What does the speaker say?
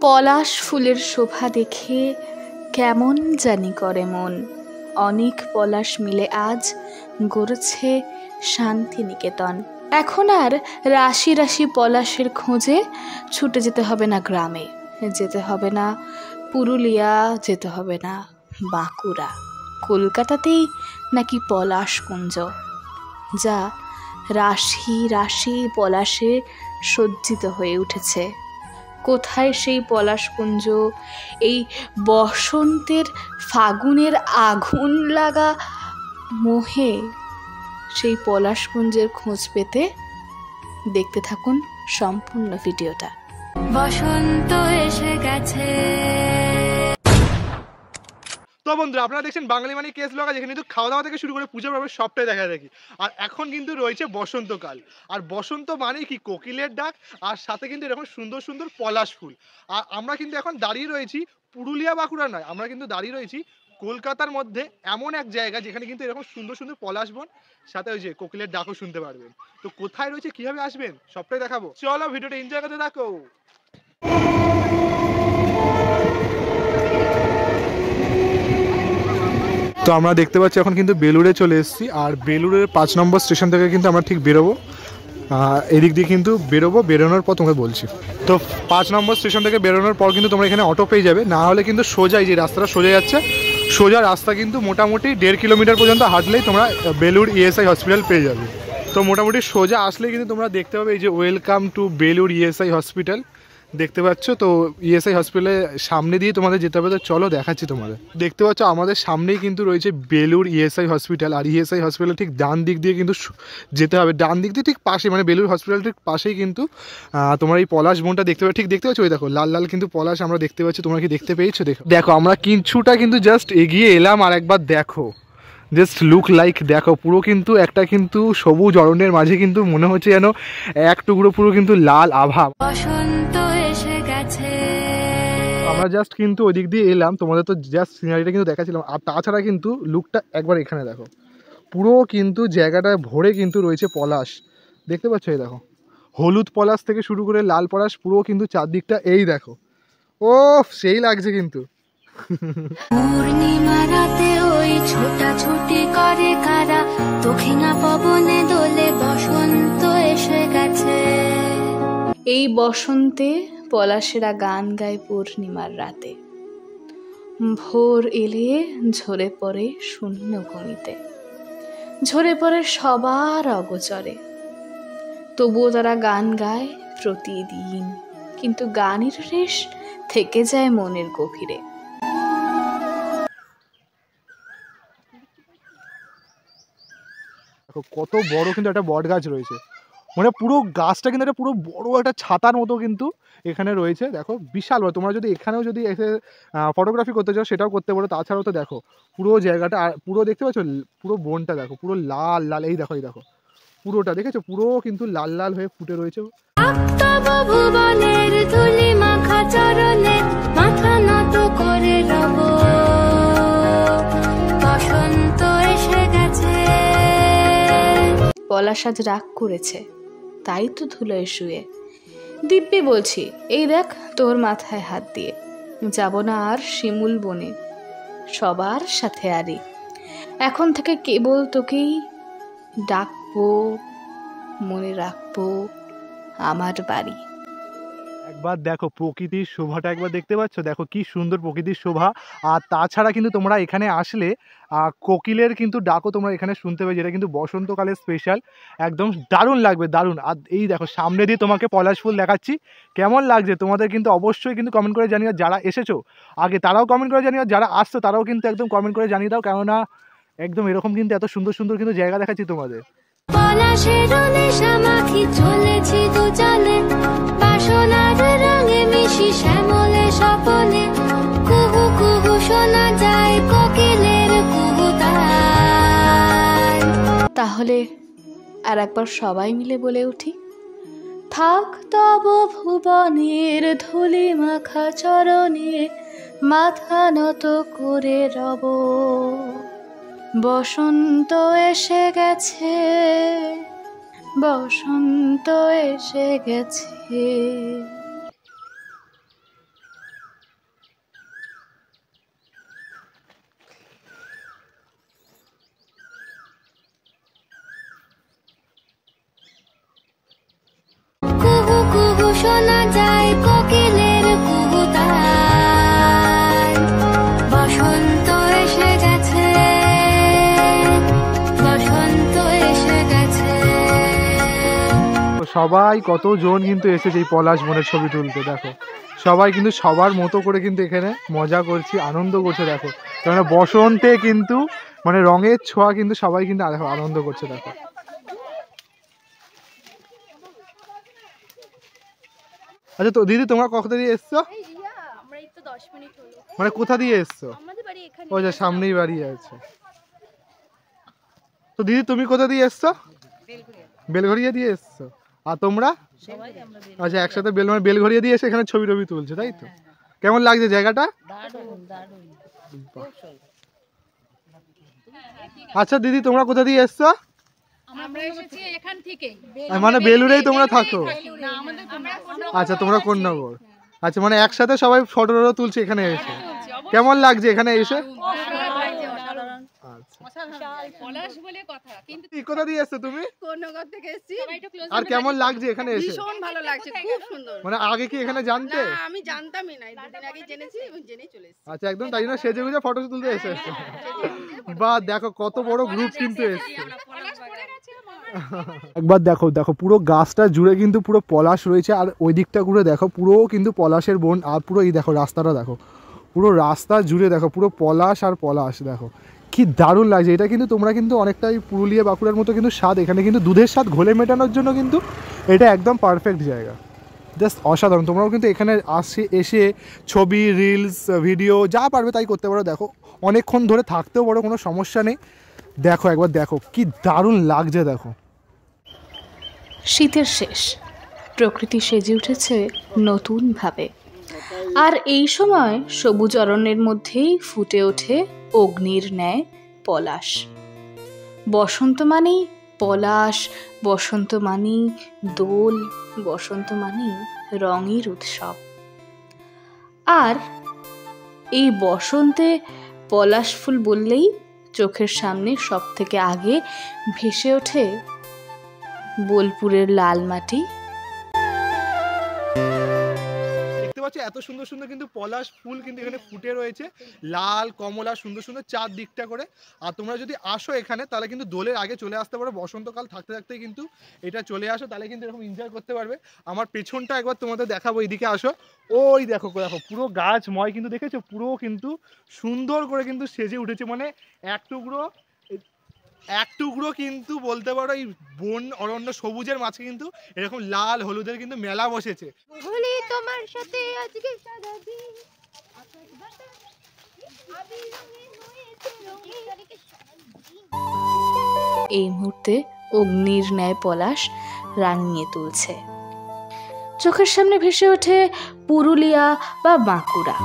পলাশ ফুলের শোভা দেখে কেমন জানি করে মন। অনেক পলাশ মিলে আজ গড়েছে শান্তিনিকেতন। এখন আর রাশি রাশি পলাশের খোঁজে ছুটে যেতে হবে না গ্রামে, যেতে হবে না পুরুলিয়া, যেতে হবে না বাঁকুড়া। কলকাতাতেই নাকি পলাশ কুঞ্জ, যা রাশি রাশি পলাশে সজ্জিত হয়ে উঠেছে। কোথায় সেই পলাশকুঞ্জ? এই বসন্তের ফাগুনের আগুন লাগা মোহে সেই পলাশকুঞ্জের খোঁজ পেতে দেখতে থাকুন সম্পূর্ণ ভিডিওটা। বসন্ত এসে গেছে। তো বন্ধুরা, আপনারা দেখছেন বাঙালি মানে কেস লগা, যেখানে কিন্তু খাওয়া দাওয়া থেকে শুরু করে পুজোর ব্যাপারে সবটাই দেখা দেখি। আর এখন কিন্তু রয়েছে বসন্তকাল, আর বসন্ত মানে কি কোকিলের ডাক, আর সাথে কিন্তু এরকম সুন্দর সুন্দর পলাশ ফুল। আর আমরা কিন্তু এখন দাঁড়িয়ে রয়েছি পুরুলিয়া বাঁকুড়া নয়, আমরা কিন্তু দাঁড়িয়ে রয়েছি কলকাতার মধ্যে এমন এক জায়গা যেখানে কিন্তু এরকম সুন্দর সুন্দর পলাশ বন, সাথে ওই যে কোকিলের ডাকও শুনতে পারবেন। তো কোথায় রয়েছে, কিভাবে আসবেন, সবটাই দেখাবো। চলো ভিডিওটা এনজয় করতে থাকো। তো আমরা দেখতে পাচ্ছি এখন কিন্তু বেলুড়ে চলে এসেছি, আর বেলুড়ের 5 নম্বর স্টেশন থেকে কিন্তু আমরা ঠিক বেরোবো। এদিক দিয়ে কিন্তু বেরোনোর পর তোমাকে বলছি। তো 5 নম্বর স্টেশন থেকে বেরোনোর পর কিন্তু তোমরা এখানে অটো পেয়ে যাবে, না হলে কিন্তু সোজাই যে রাস্তাটা সোজা যাচ্ছে, সোজা রাস্তা কিন্তু মোটামুটি 1.5 কিলোমিটার পর্যন্ত হাঁটলেই তোমরা বেলুড় ইএসআই হসপিটাল পেয়ে যাবে। তো মোটামুটি সোজা আসলেই কিন্তু তোমরা দেখতে পাবে এই যে welcome to Belur ESI hospital দেখতে পাচ্ছ। তো ইএসআই হসপিটালের সামনে দিয়ে তোমাদের যেতে হবে। তো চলো দেখাচ্ছি তোমাদের। দেখতে পাচ্ছ আমাদের সামনেই কিন্তু রয়েছে বেলুড় ইএসআই হসপিটাল, আর ইএসআই হসপিটাল ঠিক ডান দিক দিয়ে কিন্তু যেতে হবে। ডান দিক দিয়ে ঠিক পাশে, মানে বেলুড় হসপিটাল ঠিক পাশেই কিন্তু তোমরা এই পলাশ বনটা দেখতে পাবে। ঠিক দেখতে পাচ্ছ, ওই দেখো লাল লাল কিন্তু পলাশ আমরা দেখতে পাচ্ছি। তোমরা কি দেখতে পেয়েছো? দেখো দেখো আমরা কিছুটা কিন্তু জাস্ট এগিয়ে এলাম, আর একবার দেখো, জাস্ট লুক লাইক দেখো, পুরো কিন্তু একটা কিন্তু সবুজ অরণ্যের মাঝে কিন্তু মনে হচ্ছে যেন এক টুকরো পুরো কিন্তু লাল আভা। বসন্ত এসে গেছে। আমরা জাস্ট কিন্তু ওই দিক দিয়ে এলাম, তোমাদের তো জাস্ট সিনারিটা কিন্তু দেখাচ্ছিলাম। আর তাছাড়া কিন্তু লুকটা একবার এখানে দেখো, পুরো কিন্তু জায়গাটা ভরে কিন্তু রয়েছে পলাশ। দেখতে পাচ্ছ, এই দেখো হলুদ পলাশ থেকে শুরু করে লাল পলাশ, পুরো কিন্তু চারদিকটা এই দেখো। ও সেই লাগছে কিন্তু। পূর্ণিমা রাতে ওই ছোটাছুটি করে কারা, দক্ষিণা পবনে দোলে বসন্ত এসে গেছে। এই বসন্তে পলাশেরা গান গায় পূর্ণিমার রাতে। ভোর এলে ঝরে পড়ে শূন্য ভূমিতে, ঝরে পড়ে সবার অগোচরে। তবুও তারা গান গায় প্রতিদিন, কিন্তু গানের রেশ থেকে যায় মনের গভীরে। কত বড় কিন্তু একটা বট গাছ রয়েছে, মানে পুরো গাছটা কিন্তু একটা পুরো বড় একটা ছাতার মতো কিন্তু এখানে রয়েছে। দেখো বিশাল বড়। তোমরা যদি এখানেও যদি এসে ফটোগ্রাফি করতে চাও সেটাও করতে পারো। তাছাড়াও তো দেখো পুরো জায়গাটা, আর পুরো দেখতে পাচ্ছ পুরো বনটা দেখো, পুরো লাল লাল। এই দেখো, এই দেখো পুরোটা দেখেছো, পুরো কিন্তু লাল লাল হয়ে ফুটে রয়েছে। ভুবনের ধুলি মাখা চরণে মাথা নত করে রব, বসন্ত এসে গেছে। পলাশ আজ রাগ করেছে, তাই তো ধুলোয় শুয়ে। দিব্যি বলছি, এই দেখ তোর মাথায় হাত দিয়ে, যাব না আর শিমুল বনে, সবার সাথে আরি। এখন থেকে কেবল তোকেই ডাকবো, মনে রাখবো আমার বাড়ি। একবার দেখো প্রকৃতির শোভাটা একবার দেখতে পাচ্ছ, দেখো কি সুন্দর প্রকৃতির শোভা। আর তাছাড়া কিন্তু তোমরা এখানে আসলে কোকিলের কিন্তু ডাকও তোমরা এখানে শুনতে পাবে, যেটা কিন্তু বসন্তকালের স্পেশাল। একদম দারুণ লাগবে, দারুণ। আর এই দেখো সামনে দিয়ে তোমাকে পলাশ ফুল দেখাচ্ছি, কেমন লাগছে তোমাদের কিন্তু অবশ্যই কিন্তু কমেন্ট করে জানিও। যারা এসেছো আগে তারাও কমেন্ট করে জানিও, যারা আসছো তারাও কিন্তু একদম কমেন্ট করে জানিয়ে দাও, কেননা একদম এরকম কিন্তু এত সুন্দর সুন্দর কিন্তু জায়গা দেখাচ্ছি তোমাদের। পলাশের নেশা মাখি চলেছি দু চলে, বাসনার রঙে মিশি শ্যামলে স্বপনে, কুহু কুহু শোনা যায় কোকিলের কুহুতান। তাহলে আর একবার সবাই মিলে বলে উঠি, থাক তব ভুবনের ধুলি মাখা চরণে মাথা নত করে রব, বসন্ত এসে গেছে, বসন্ত এসে গেছে। কোকিলের কুহুতাল। বসন্ত এসে গেছে, বসন্ত এসে গেছে। তো সবাই কতজন কিন্তু এসেছে এই পলাশ বনের ছবি তুলতে। দেখো সবাই কিন্তু সবার মতো করে কিন্তু এখানে মজা করছি, আনন্দ করছে। দেখো কারণ বসন্তে কিন্তু মানে রঙের ছোঁয়া কিন্তু সবাই কিন্তু আনন্দ করছে। দেখো আচ্ছা তো দিদি তোমরা কখন দিয়ে এসছো? মানে কোথা দিয়ে এসছো? ও যা সামনেই বাড়ি আছে। তো দিদি তুমি কোথা দিয়ে এসছো? বেলঘরিয়া দিয়ে এসছো। আর তোমরা? আচ্ছা একসাথে বেলঘরিয়া দিয়ে এসে এখানে ছবি টবি তুলছে, তাই তো? কেমন লাগছে জায়গাটা? আচ্ছা দিদি তোমরা কোথা দিয়ে এসছো? মানে বেলুড়েই তোমরা থাকো? আচ্ছা তোমরা কোন নগর? আচ্ছা মানে একসাথে সবাই ফটো টটো তুলছে এখানে এসে। কেমন লাগছে এখানে এসে? কোথা দিয়ে এসছো তুমি? আর কেমন লাগছে এখানে এসে? ভীষণ ভালো লাগছে, খুব সুন্দর। মানে আগে কি এখানে জানতে? না আমি জানতামই না, দুদিন আগে জেনেছি এবং জেনেই চলে এসেছি। আচ্ছা একদম তাই জন্য সেজে গুজে ফটো তুলতে এসেছে। বা দেখো কত বড় গ্রুপ কিন্তু এসেছে। একবার দেখো দেখো পুরো গাছটা জুড়ে কিন্তু পুরো পলাশ রয়েছে। আর ওই দিকটা ঘুরে দেখো পুরো কিন্তু পলাশের বন। আর পুরো এই দেখো রাস্তাটা দেখো, পুরো রাস্তা জুড়ে দেখো পুরো পলাশ আর পলাশ। দেখো কি দারুণ লাগছে। এটা কিন্তু তোমরা কিন্তু অনেকটাই পুরুলিয়া বাঁকুড়ার মতো কিন্তু স্বাদ। এখানে কিন্তু দুধের স্বাদ ঘোলে মেটানোর জন্য কিন্তু এটা একদম পারফেক্ট জায়গা। জাস্ট অসাধারণ। তোমরাও কিন্তু এখানে এসে ছবি রিলস ভিডিও যা পারবে তাই করতে পারো। দেখো অনেকক্ষণ ধরে থাকতেও পারো, কোনো সমস্যা নেই। দেখো একবার দেখো কি দারুণ লাগছে। দেখো শীতের শেষ, প্রকৃতি সেজে উঠেছে নতুনভাবে। আর এই সময় সবুজ অরণ্যের মধ্যেই ফুটে ওঠে অগ্নির ন্যায় পলাশ। বসন্ত মানেই পলাশ, বসন্ত মানেই দোল, বসন্ত মানেই রঙের উৎসব। আর এই বসন্তে পলাশ ফুল বললেই চোখের সামনে সব থেকে আগে ভেসে ওঠে বোলপুরের লাল মাটি। দেখতে পাচ্ছ এত সুন্দর সুন্দর কিন্তু পলাশ ফুল কিন্তু এখানে ফুটে রয়েছে, লাল কমলা সুন্দর সুন্দর চারদিকটা করে। আর তোমরা যদি আসো এখানে তাহলে কিন্তু দোলের আগে চলে আসতে পারো। বসন্তকাল থাকতে থাকতে কিন্তু এটা চলে আসো, তাহলে কিন্তু এরকম এনজয় করতে পারবে। আমার পেছনটা একবার তোমাদের দেখাবো, এইদিকে আসো। ওই দেখো দেখো পুরো গাছময় কিন্তু দেখেছো, পুরো কিন্তু সুন্দর করে কিন্তু সেজে উঠেছে। মানে এক টুকরো কিন্তু বলতে পারো এই বন অরণ্য সবুজের মাঝে কিন্তু এরকম লাল হলুদের কিন্তু মেলা বসেছে। তোমার সাথে আজকে সারাদিন এই মুহূর্তে অগ্নির ন্যায় পলাশ রাঙিয়ে তুলছে। চোখের সামনে ভেসে ওঠে পুরুলিয়া বা বাঁকুড়া।